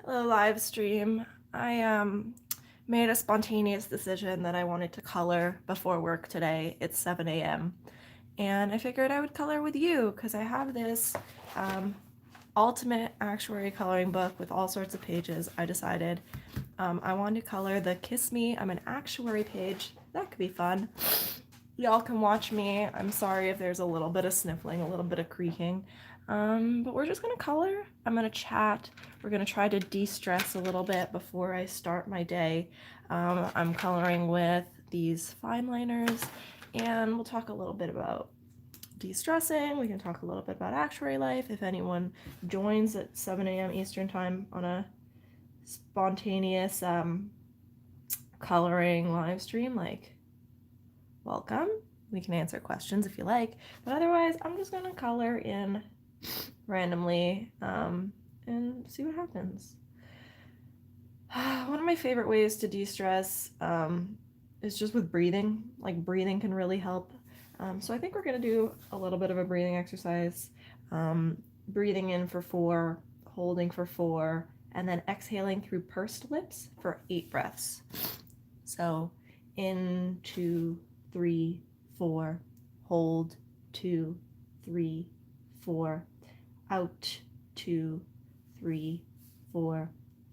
Hello, live stream. I made a spontaneous decision that I wanted to color before work today. It's 7 a.m. and I figured I would color with you because I have this um, ultimate actuary coloring book with all sorts of pages. I decided I wanted to color the Kiss Me, I'm an Actuary page. That could be fun. Y'all can watch me. I'm sorry if there's a little bit of sniffling, a little bit of creaking. But we're just gonna color. I'm gonna chat. We're gonna try to de-stress a little bit before I start my day. I'm coloring with these fine liners, and we'll talk a little bit about de-stressing. We can talk a little bit about actuary life. If anyone joins at 7 a.m. Eastern time on a spontaneous coloring live stream, like, welcome. We can answer questions if you like, but otherwise I'm just gonna color in randomly and see what happens. One of my favorite ways to de-stress is just with breathing. Like, breathing can really help. So I think we're gonna do a little bit of a breathing exercise. Breathing in for 4, holding for 4, and then exhaling through pursed lips for 8 breaths. So in 2, 3, 4, hold 2, 3, 4, out 2, 3, 4,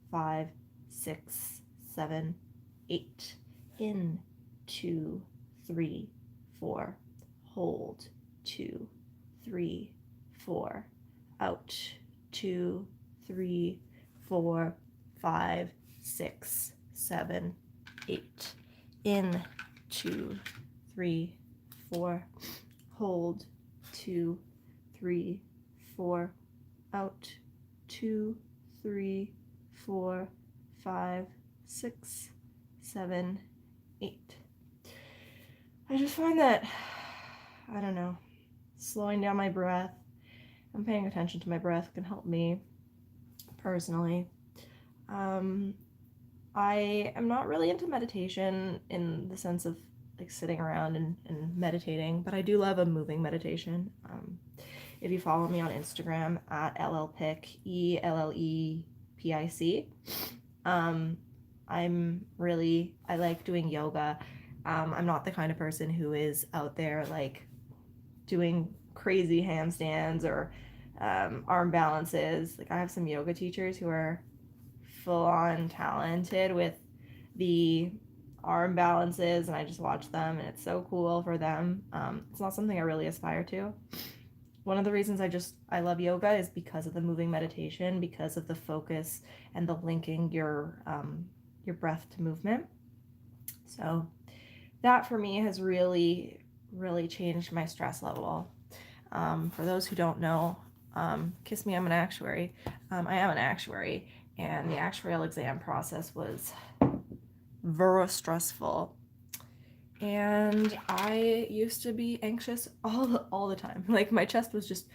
5, 6, 7, 8, in 2, 3, 4, hold 2, 3, 4, out 2, 3, 4, 5, 6, 7, 8, in 2, 3, 4, hold 2, 3, 4, out 2, 3, 4, 5, 6, 7, 8. I just find that, I don't know, slowing down my breath and paying attention to my breath can help me personally. I am not really into meditation in the sense of like sitting around and meditating, but I do love a moving meditation. If you follow me on Instagram at LLPic, ELLEPIC, I like doing yoga. I'm not the kind of person who is out there like doing crazy handstands or arm balances. Like, I have some yoga teachers who are full on talented with the arm balances, and I just watch them and it's so cool for them. It's not something I really aspire to. One of the reasons I love yoga is because of the moving meditation, because of the focus and the linking your breath to movement. So that for me has really changed my stress level. For those who don't know, Kiss Me, I'm an Actuary. I am an actuary, and the actuarial exam process was very stressful. And I used to be anxious all the time. Like, my chest was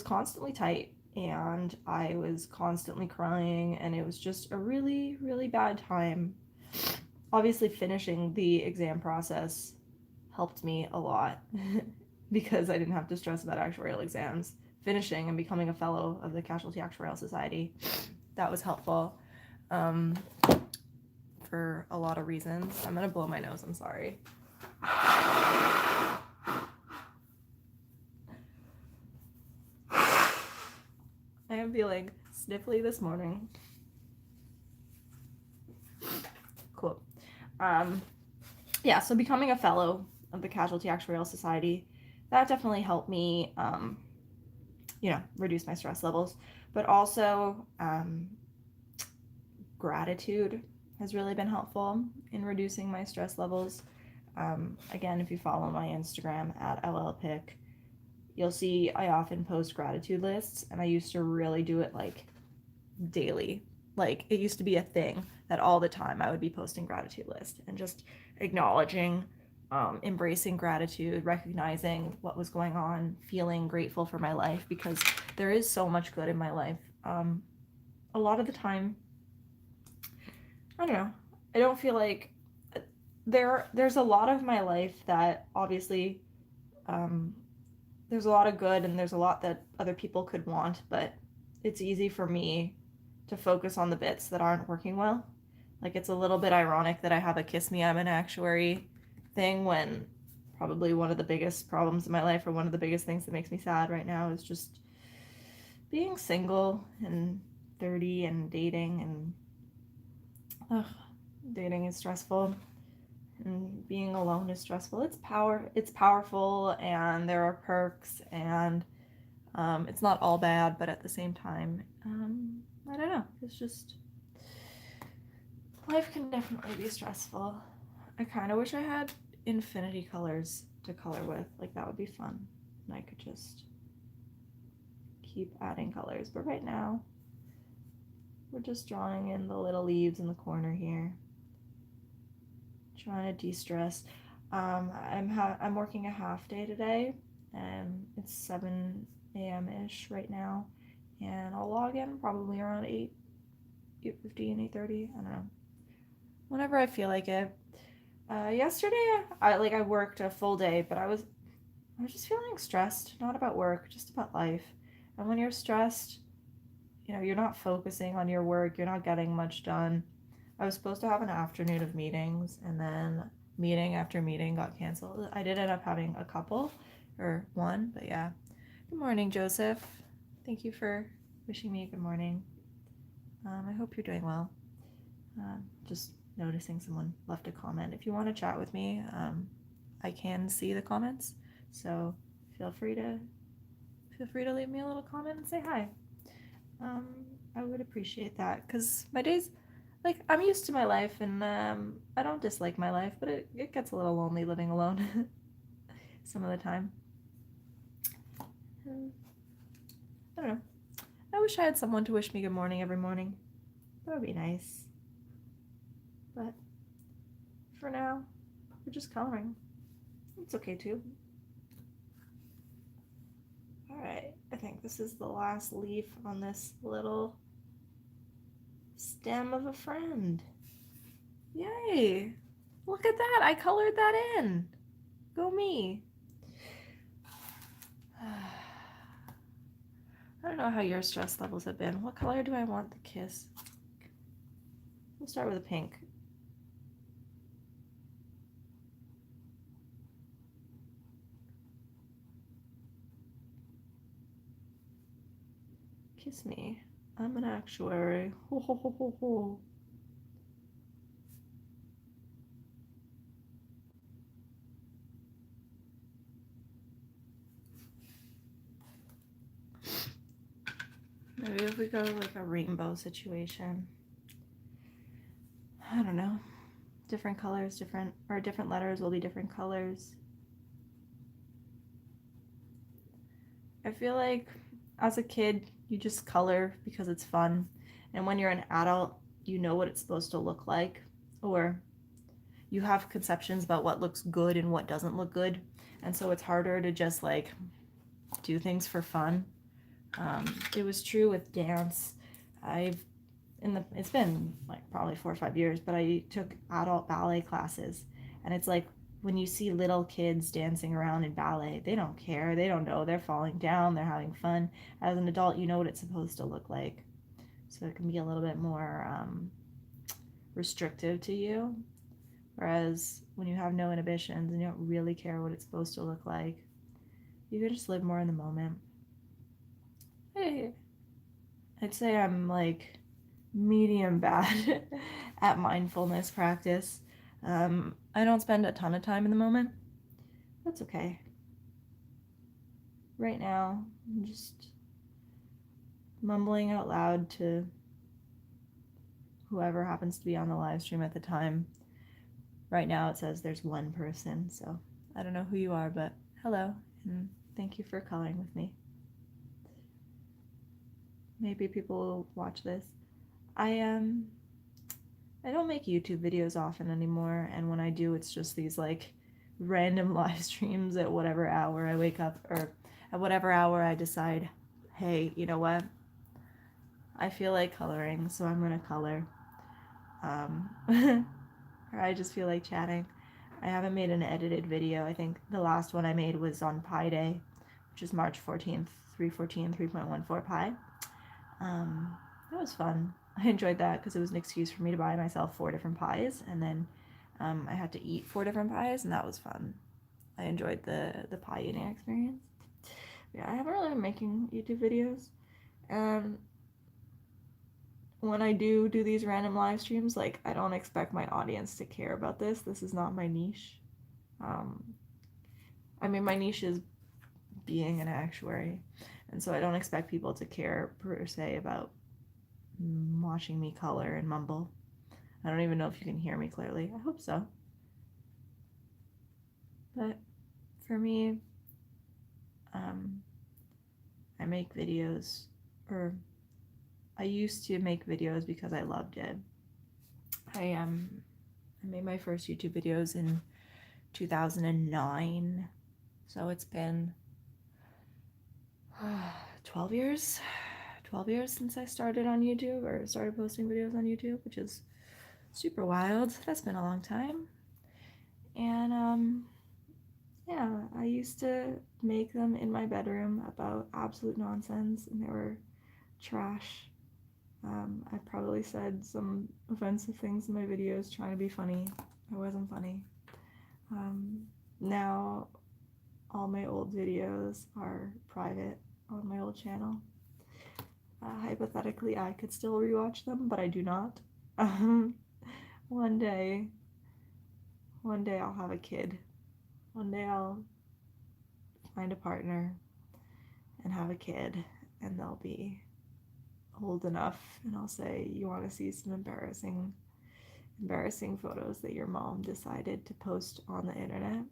constantly tight, and I was constantly crying, and it was just a really bad time. Obviously, finishing the exam process helped me a lot because I didn't have to stress about actuarial exams. Finishing and becoming a fellow of the Casualty Actuarial Society, that was helpful for a lot of reasons. I'm gonna blow my nose, I'm sorry. I am feeling sniffly this morning. Cool. Yeah, so becoming a fellow of the Casualty Actuarial Society, that definitely helped me, reduce my stress levels. But also, gratitude has really been helpful in reducing my stress levels. Again, if you follow my Instagram at LLPic, you'll see I often post gratitude lists, and I used to really do it like daily. Like, it used to be a thing that all the time I would be posting gratitude list and just acknowledging, embracing gratitude, recognizing what was going on, feeling grateful for my life, because there is so much good in my life. A lot of the time, I don't know, I don't feel like there's a lot of my life that obviously there's a lot of good and there's a lot that other people could want, but it's easy for me to focus on the bits that aren't working well. Like, it's a little bit ironic that I have a kiss me, I'm an actuary thing when probably one of the biggest problems in my life, or one of the biggest things that makes me sad right now, is just being single and 30 and dating, and dating is stressful and being alone is stressful. It's powerful, and there are perks, and it's not all bad, but at the same time, I don't know, it's just, life can definitely be stressful. I kind of wish I had infinity colors to color with. Like, that would be fun, and I could just keep adding colors. But right now, we're just drawing in the little leaves in the corner here, trying to de-stress. I'm working a half day today, and it's 7 a.m. ish right now, and I'll log in probably around 8:15, 8:30. I don't know, whenever I feel like it. Yesterday, I worked a full day, but I was just feeling stressed, not about work, just about life. And when you're stressed, you're not focusing on your work, you're not getting much done. I was supposed to have an afternoon of meetings, and then meeting after meeting got canceled. I did end up having a couple, or one, but yeah. Good morning, Joseph. Thank you for wishing me a good morning. I hope you're doing well. Just noticing someone left a comment. If you want to chat with me, I can see the comments, so feel free to leave me a little comment and say hi. I would appreciate that, because my days, like, I'm used to my life, and I don't dislike my life, but it gets a little lonely living alone some of the time. I don't know. I wish I had someone to wish me good morning every morning. That would be nice. But for now, we're just coloring. It's okay too. Alright, I think this is the last leaf on this little stem of a friend. Yay! Look at that! I colored that in! Go me! I don't know how your stress levels have been. What color do I want the kiss? We'll start with a pink. Kiss me. I'm an actuary. Ho, ho, ho, ho, ho. Maybe if we go like a rainbow situation. I don't know. Different colors, different letters will be different colors. I feel like as a kid, you just color because it's fun. And when you're an adult, you know what it's supposed to look like, or you have conceptions about what looks good and what doesn't look good. And so it's harder to just like do things for fun. It was true with dance. It's been like probably 4 or 5 years, but I took adult ballet classes, and it's like when you see little kids dancing around in ballet, they don't care, they don't know, they're falling down, they're having fun. As an adult, you know what it's supposed to look like, so it can be a little bit more restrictive to you. Whereas when you have no inhibitions and you don't really care what it's supposed to look like, you can just live more in the moment. Hey, I'd say I'm like medium bad at mindfulness practice. I don't spend a ton of time in the moment. That's okay. Right now, I'm just mumbling out loud to whoever happens to be on the live stream at the time. Right now it says there's one person, so I don't know who you are, but hello, and thank you for coloring with me. Maybe people will watch this. I don't make YouTube videos often anymore, and when I do, it's just these like random live streams at whatever hour I wake up, or at whatever hour I decide, hey, you know what? I feel like coloring, so I'm gonna color. Or I just feel like chatting. I haven't made an edited video. I think the last one I made was on Pi Day, which is March 14th, 314, 3.14 Pi. That was fun. I enjoyed that because it was an excuse for me to buy myself 4 different pies, and then I had to eat 4 different pies, and that was fun. I enjoyed the pie eating experience. Yeah, I haven't really been making YouTube videos, and when I do these random live streams, like, I don't expect my audience to care about this. This is not my niche. Um, I mean, my niche is being an actuary, and so I don't expect people to care per se about watching me color and mumble. I don't even know if you can hear me clearly. I hope so. But for me, um, I make videos, or I used to make videos because I loved it. I made my first YouTube videos in 2009, so it's been 12 years. 12 years since I started on YouTube, or started posting videos on YouTube, which is super wild. That's been a long time. And yeah, I used to make them in my bedroom about absolute nonsense, and they were trash. I probably said some offensive things in my videos trying to be funny. I wasn't funny. Now, all my old videos are private on my old channel. Hypothetically, I could still rewatch them, but I do not. One day I'll have a kid. One day I'll find a partner and have a kid, and they'll be old enough, and I'll say, you want to see some embarrassing photos that your mom decided to post on the internet?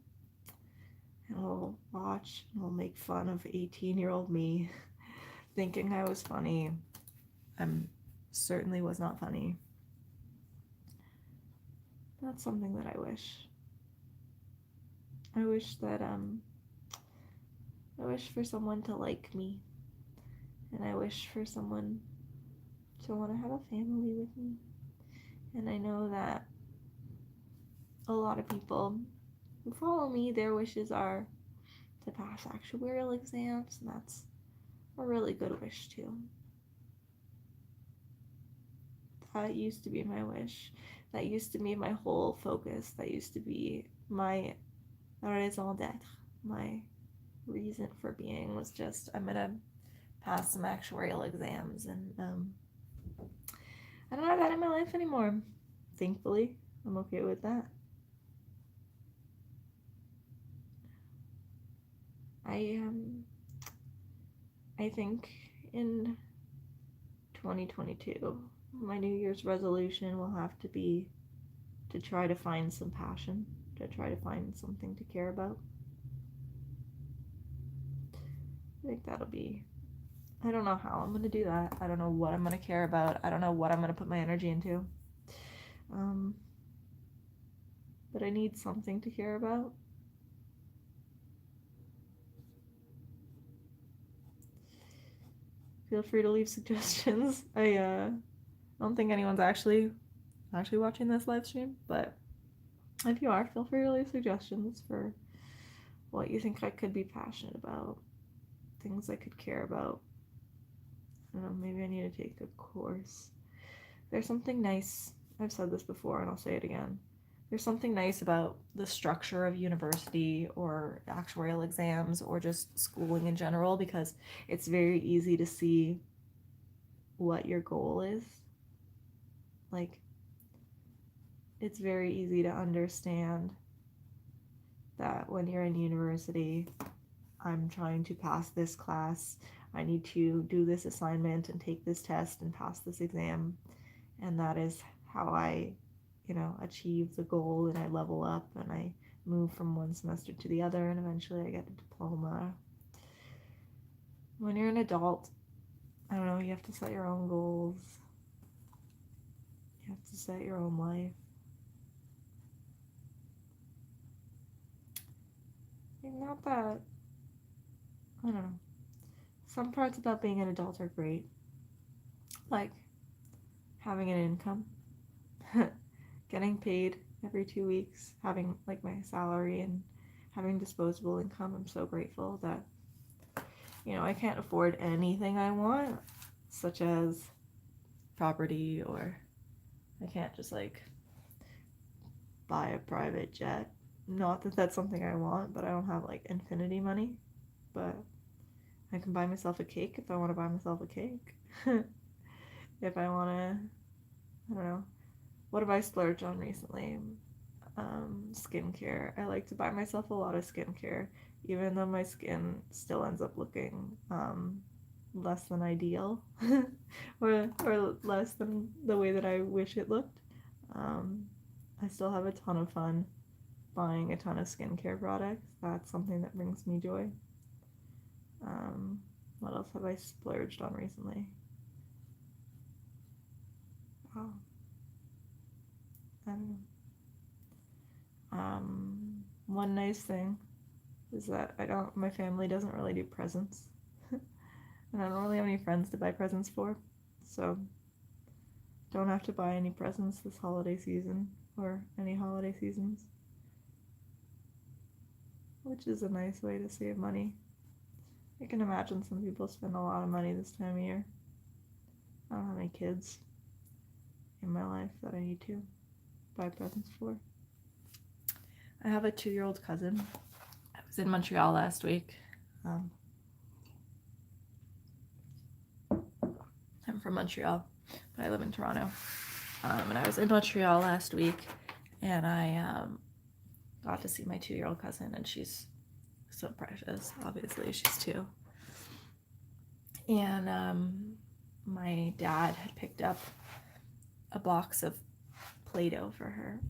And we'll watch, and we'll make fun of 18-year-old me thinking I was funny. I'm certainly was not funny. That's something that I wish. I wish for someone to like me, and I wish for someone to want to have a family with me. And I know that a lot of people who follow me, their wishes are to pass actuarial exams, and that's a really good wish too. That used to be my wish. That used to be my whole focus. That used to be my raison d'être. My reason for being was just, I'm gonna pass some actuarial exams, and I don't have that in my life anymore. Thankfully, I'm okay with that. I think in 2022, my New Year's resolution will have to be to try to find some passion, to try to find something to care about. I think that'll be, I don't know how I'm going to do that. I don't know what I'm going to care about. I don't know what I'm going to put my energy into. But I need something to care about. Feel free to leave suggestions. I don't think anyone's actually watching this live stream, but if you are, feel free to leave suggestions for what you think I could be passionate about, things I could care about. I don't know, maybe I need to take a course. There's something nice, I've said this before and I'll say it again. There's something nice about the structure of university or actuarial exams or just schooling in general, because it's very easy to see what your goal is. Like, it's very easy to understand that when you're in university, I'm trying to pass this class, I need to do this assignment and take this test and pass this exam, and that is how I, achieve the goal, and I level up and I move from one semester to the other, and eventually I get a diploma. When you're an adult, I don't know, you have to set your own goals. You have to set your own life. Not that, I don't know. Some parts about being an adult are great. Like having an income, getting paid every 2 weeks, having like my salary and having disposable income. I'm so grateful that, I can't afford anything I want, such as property, or I can't just like buy a private jet. Not that that's something I want, but I don't have like infinity money. But I can buy myself a cake if I want to buy myself a cake. If I want to, I don't know. What have I splurged on recently? Skincare. I like to buy myself a lot of skincare, even though my skin still ends up looking less than ideal, or less than the way that I wish it looked. I still have a ton of fun buying a ton of skincare products. That's something that brings me joy. What else have I splurged on recently? Oh, I don't know. One nice thing is that my family doesn't really do presents. And I don't really have any friends to buy presents for. So, don't have to buy any presents this holiday season or any holiday seasons. Which is a nice way to save money. I can imagine some people spend a lot of money this time of year. I don't have any kids in my life that I need to buy presents for. I have a 2-year-old cousin. I was in Montreal last week. I'm from Montreal, but I live in Toronto. And I was in Montreal last week, and I got to see my 2-year-old cousin, and she's so precious. Obviously, she's 2. And my dad had picked up a box of Play-Doh for her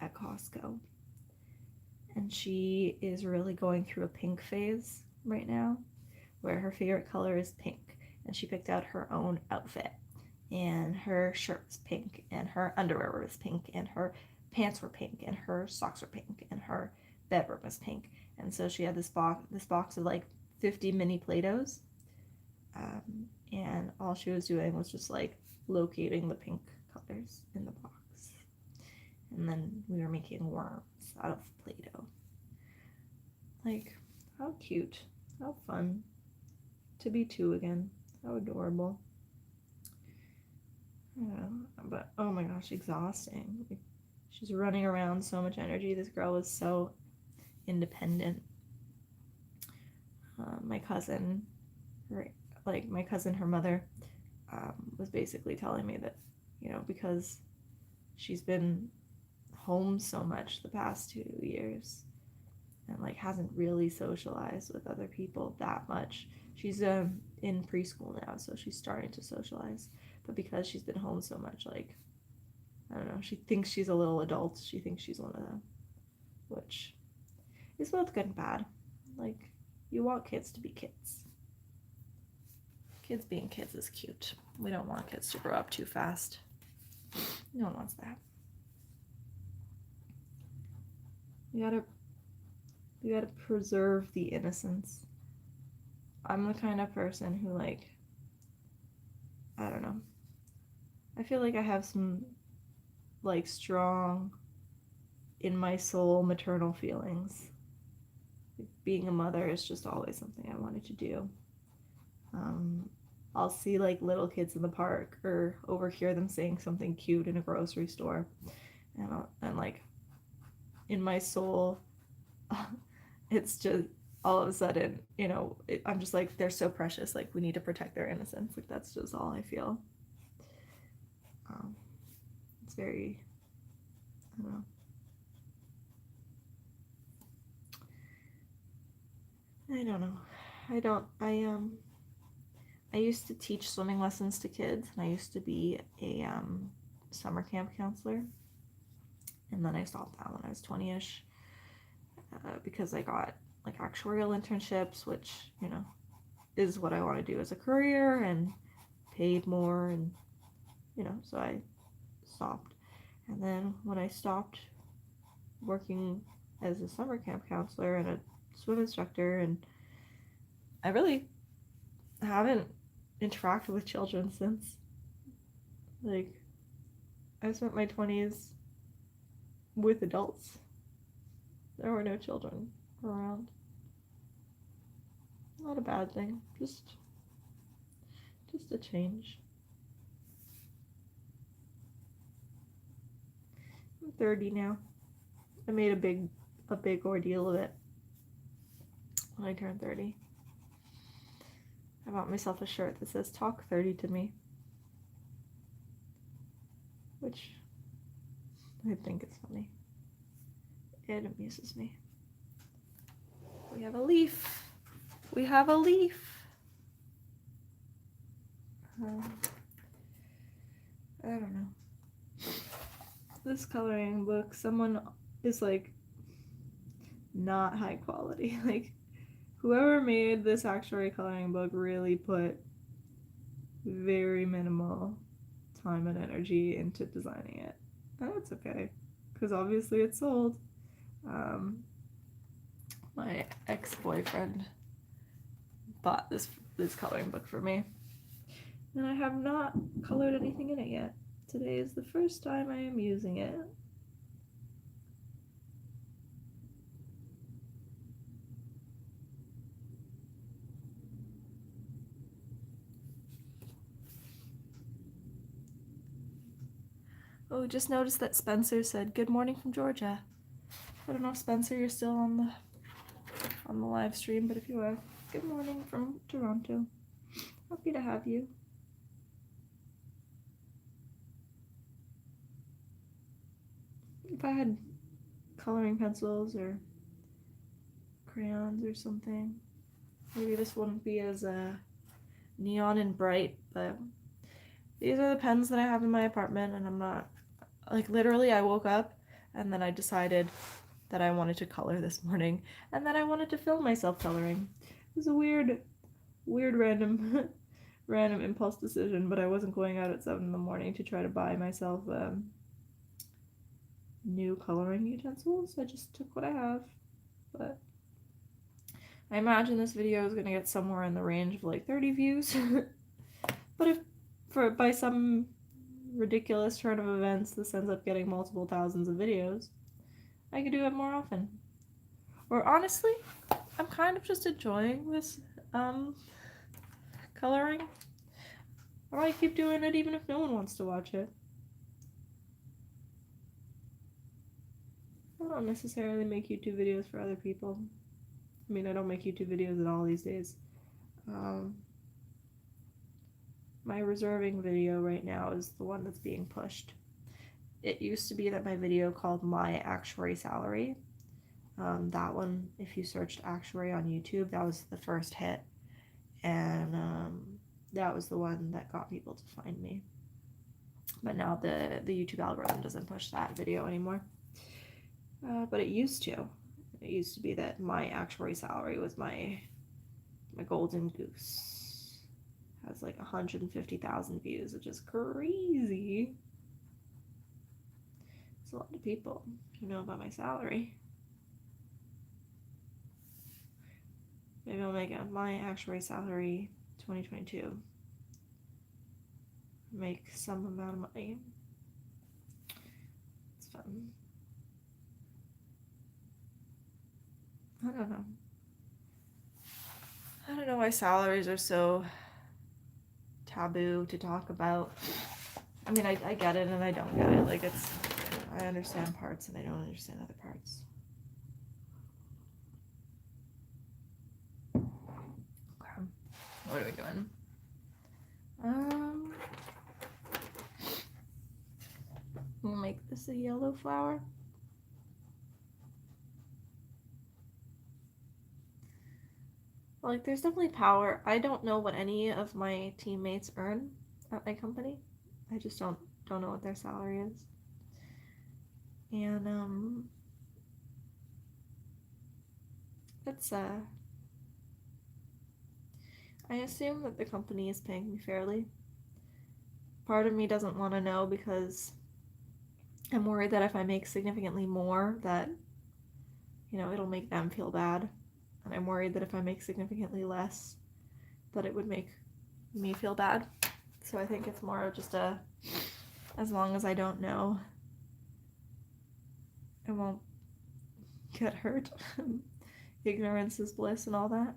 at Costco. And she is really going through a pink phase right now, where her favorite color is pink. And she picked out her own outfit. And her shirt was pink, and her underwear was pink, and her pants were pink, and her socks were pink, and her bedroom was pink. And so she had this box of like 50 mini Play-Dohs. And all she was doing was just like locating the pink colors in the box. And then we were making worms out of Play-Doh. Like, how cute. How fun to be 2 again. How adorable. I don't know, but oh my gosh, exhausting. Like, she's running around, so much energy. This girl was so independent. My cousin, her mother, was basically telling me that, because she's been home so much the past 2 years and like hasn't really socialized with other people that much. She's in preschool now, so she's starting to socialize. But because she's been home so much, like, I don't know, she thinks she's a little adult. She thinks she's one of them, which is both good and bad. Like, you want kids to be kids. Kids being kids is cute. We don't want kids to grow up too fast. No one wants that. You gotta preserve the innocence. I'm the kind of person who, like, I don't know. I feel like I have some, like, strong, in my soul, maternal feelings. Like, being a mother is just always something I wanted to do. I'll see, like, little kids in the park or overhear them saying something cute in a grocery store. And like, in my soul, it's just all of a sudden, I'm just like, they're so precious. Like, we need to protect their innocence. Like, that's just all I feel. It's very, I don't know. I used to teach swimming lessons to kids, and I used to be a summer camp counselor. And then I stopped that when I was 20-ish because I got like actuarial internships, which, is what I want to do as a career and paid more, and, so I stopped. And then when I stopped working as a summer camp counselor and a swim instructor, and I really haven't interacted with children since. Like, I spent my 20s with adults. There were no children around. Not a bad thing. Just a change. I'm 30 now. I made a big ordeal of it when I turned 30. I bought myself a shirt that says "Talk 30 to me," which I think is funny. It amuses me. We have a leaf. We have a leaf. I don't know. This coloring book, someone is like not high quality. Like whoever made this Actuary coloring book really put very minimal time and energy into designing it. And that's okay, because obviously it's sold. My ex-boyfriend bought this coloring book for me, and I have not colored anything in it yet. Today is the first time I am using it. Oh, just noticed that Spencer said good morning from Georgia. I don't know if Spencer you're still on the live stream, but if you are, good morning from Toronto. Happy to have you. If I had coloring pencils or crayons or something, maybe this wouldn't be as neon and bright, but these are the pens that I have in my apartment, and I'm not, like, literally I woke up and then I decided that I wanted to color this morning, and then I wanted to film myself coloring. It was a weird random impulse decision, but I wasn't going out at 7 in the morning to try to buy myself new coloring utensils. I just took what I have, but I imagine this video is going to get somewhere in the range of like 30 views. But if by some ridiculous turn of events this ends up getting multiple thousands of videos, I could do it more often. Or honestly, I'm kind of just enjoying this coloring. I might keep doing it even if no one wants to watch it. I don't necessarily make YouTube videos for other people. I mean, I don't make YouTube videos at all these days. My reserving video right now is the one that's being pushed. It used to be that my video called My Actuary Salary. That one, if you searched Actuary on YouTube, that was the first hit. And that was the one that got people to find me. But now the YouTube algorithm doesn't push that video anymore. But it used to. It used to be that My Actuary Salary was my golden goose. Has like 150,000 views, which is crazy. It's a lot of people who know about my salary. Maybe I'll make a My Actuary Salary 2022. Make some amount of money. It's fun. I don't know. I don't know why salaries are so taboo to talk about. I mean, I get it and I don't get it. Like, I understand parts and I don't understand other parts. Okay. What are we doing? We'll make this a yellow flower. Like, there's definitely power. I don't know what any of my teammates earn at my company. I just don't know what their salary is. And it's I assume that the company is paying me fairly. Part of me doesn't want to know because I'm worried that if I make significantly more that, you know, it'll make them feel bad. And I'm worried that if I make significantly less, that it would make me feel bad. So I think it's more of just as long as I don't know, I won't get hurt. Ignorance is bliss and all that.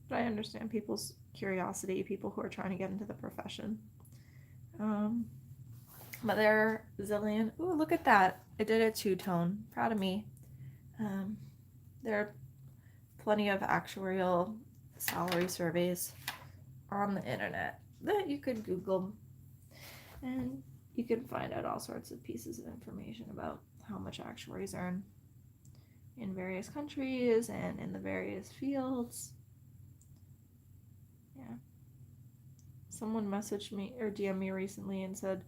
But I understand people's curiosity, people who are trying to get into the profession. But there are a zillion. Ooh, look at that. I did a two-tone. Proud of me. There are plenty of actuarial salary surveys on the internet that you could Google, and you can find out all sorts of pieces of information about how much actuaries earn in various countries and in the various fields. Yeah. Someone messaged me or DM'd me recently and said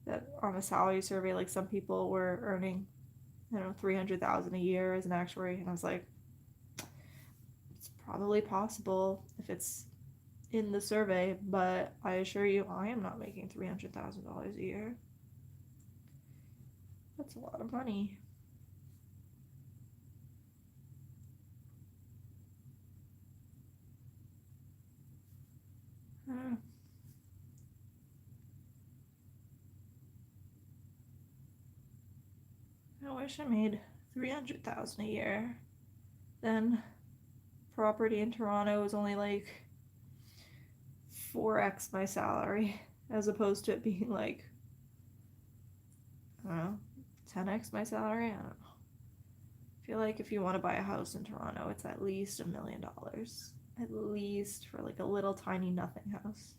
that on a salary survey, like some people were earning, I don't know, 300,000 a year as an actuary, and I was like, it's probably possible if it's in the survey, but I assure you, I am not making $300,000 a year. That's a lot of money. I wish I made 300,000 a year. Then property in Toronto is only like 4x my salary, as opposed to it being like, I don't know, 10x my salary. I don't know. I feel like if you want to buy a house in Toronto, it's at least $1 million. At least for like a little tiny nothing house.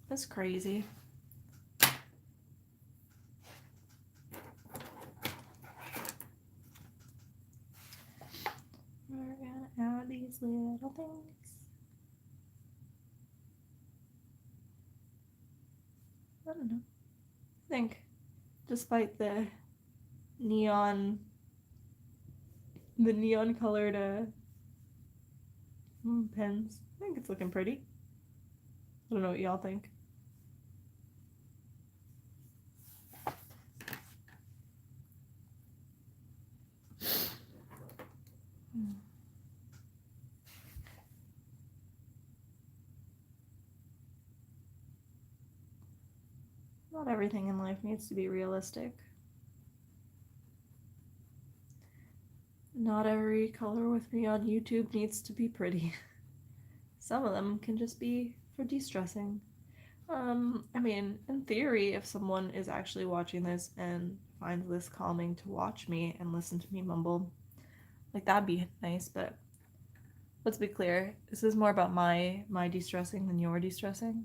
That's crazy. We're gonna add these little things. I don't know. I think despite the neon colored pens, I think it's looking pretty. I don't know what y'all think. Not everything in life needs to be realistic. Not every color with me on YouTube needs to be pretty. Some of them can just be for de-stressing. I mean, in theory, if someone is actually watching this and finds this calming to watch me and listen to me mumble, like that'd be nice, but let's be clear, this is more about my de-stressing than your de-stressing.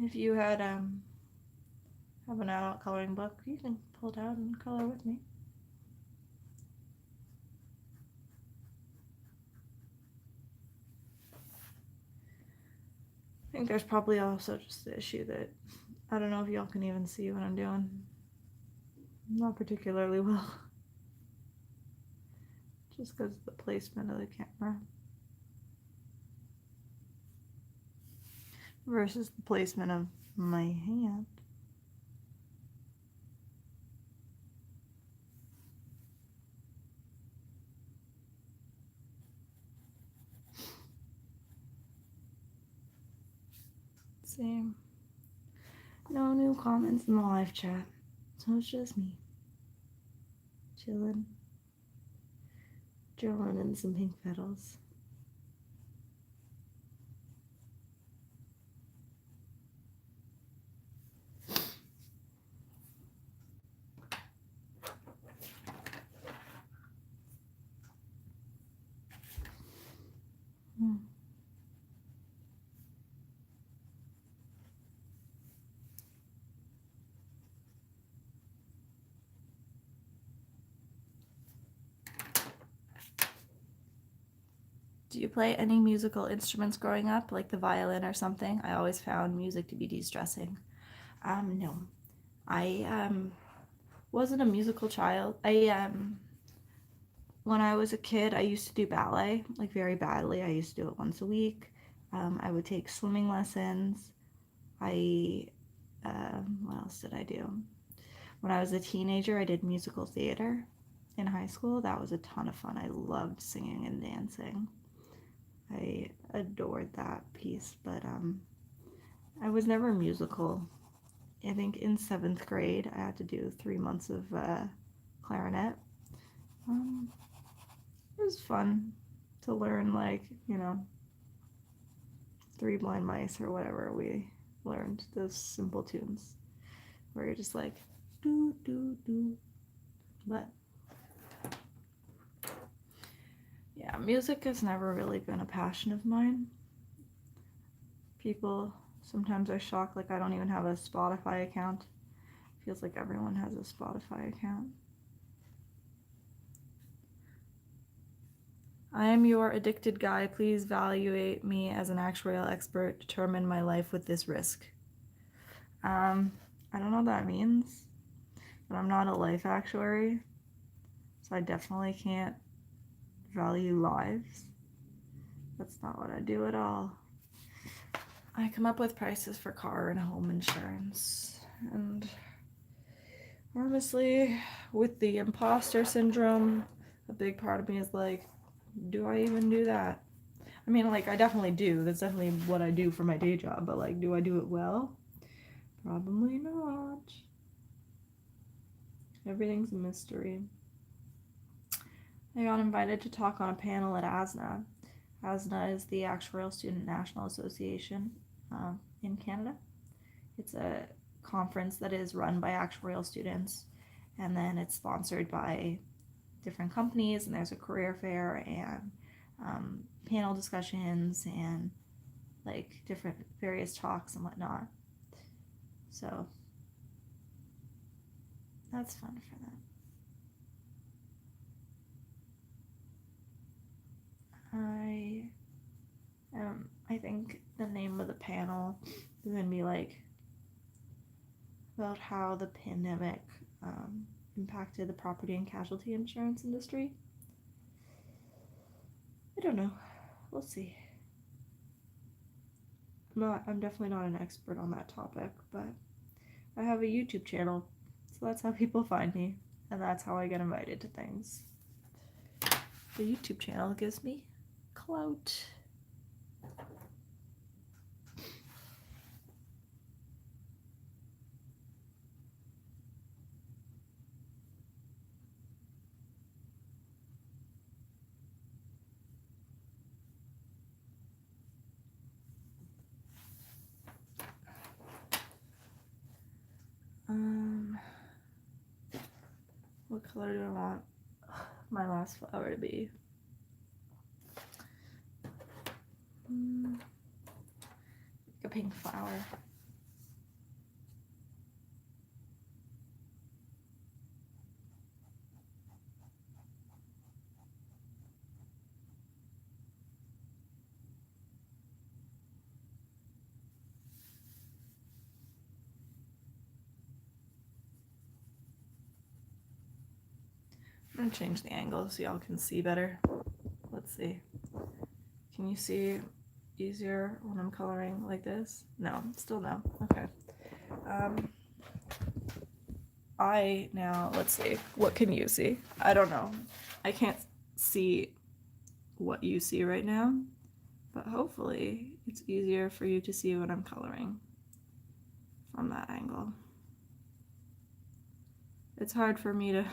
If you had have an adult coloring book, you can pull it out and color with me. I think there's probably also just the issue that I don't know if y'all can even see what I'm doing. Not particularly well. Just because of the placement of the camera versus the placement of my hand. Same. No new comments in the live chat, so it's just me chilling, drawing in some pink petals. Do you play any musical instruments growing up, like the violin or something? I always found music to be de-stressing. No. I wasn't a musical child. When I was a kid, I used to do ballet, like very badly. I used to do it once a week. I would take swimming lessons. What else did I do? When I was a teenager, I did musical theater in high school. That was a ton of fun. I loved singing and dancing. I adored that piece, but I was never musical I think in 7th grade, I had to do 3 months of clarinet. It was fun to learn, like, you know, Three Blind Mice or whatever we learned, those simple tunes where you're just like, do, do, do. But yeah, music has never really been a passion of mine. People sometimes are shocked, like I don't even have a Spotify account. Feels like everyone has a Spotify account. I am your addicted guy. Please evaluate me as an actuarial expert. Determine my life with this risk. I don't know what that means, but I'm not a life actuary, so I definitely can't value lives. That's not what I do at all. I come up with prices for car and home insurance, and honestly, with the imposter syndrome, a big part of me is like, do I even do that? I mean, like, I definitely do. That's definitely what I do for my day job, but like, do I do it well? Probably not. Everything's a mystery. I got invited to talk on a panel at ASNA. ASNA is the Actuarial Student National Association in Canada. It's a conference that is run by actuarial students, and then it's sponsored by different companies, and there's a career fair and panel discussions and like different various talks and whatnot. So that's fun for them. I think the name of the panel is gonna be like about how the pandemic impacted the property and casualty insurance industry. I don't know. We'll see. I'm definitely not an expert on that topic, but I have a YouTube channel, so that's how people find me, and that's how I get invited to things. The YouTube channel gives me clout. What color do I want my last flower to be? A pink flower. I'm gonna change the angle so y'all can see better. Let's see. Can you see easier when I'm coloring like this? No, still no. Okay. Let's see. What can you see? I don't know. I can't see what you see right now, but hopefully it's easier for you to see what I'm coloring from that angle. It's hard for me to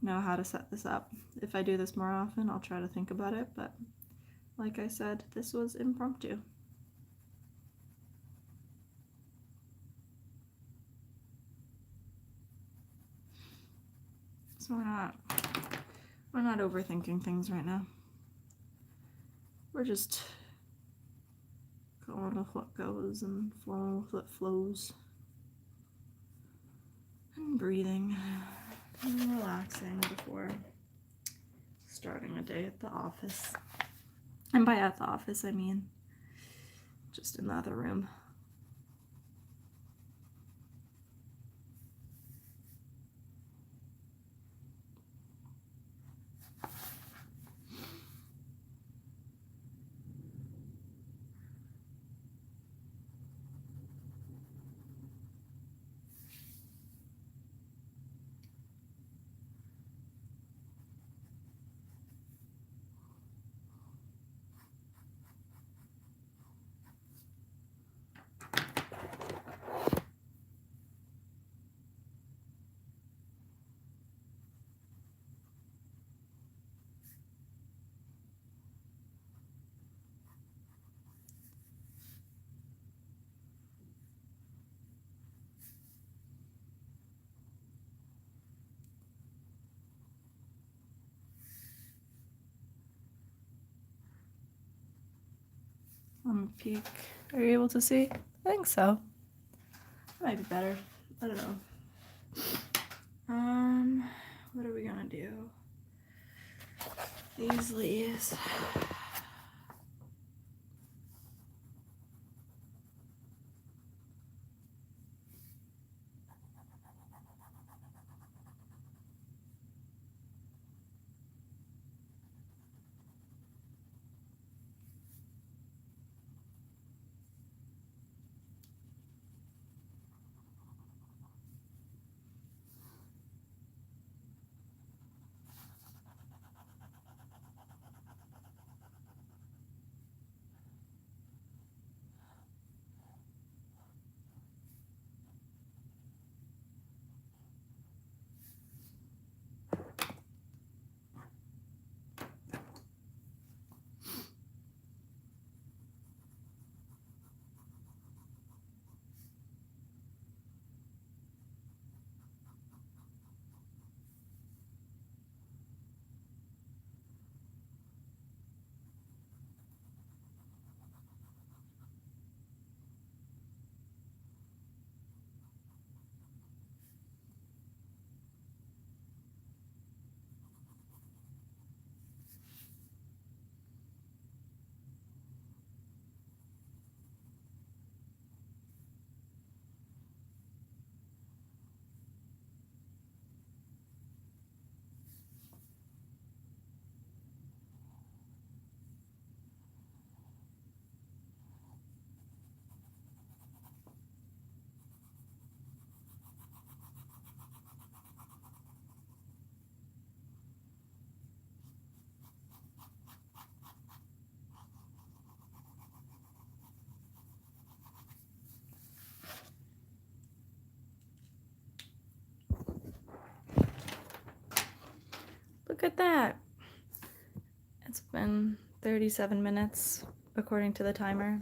know how to set this up. If I do this more often, I'll try to think about it, but like I said, this was impromptu. So we're not overthinking things right now. We're just going with what goes and flowing with what flows. And breathing and relaxing before starting a day at the office. And by at the office, I mean just in the other room. Let me peek. Are you able to see? I think so. That might be better. I don't know. What are we gonna do? These leaves. Look at that. It's been 37 minutes according to the timer.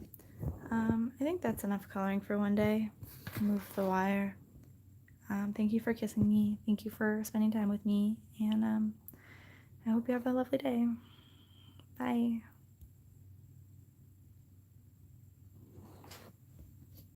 I think that's enough coloring for one day. Move the wire. Thank you for kissing me. Thank you for spending time with me. And I hope you have a lovely day. Bye.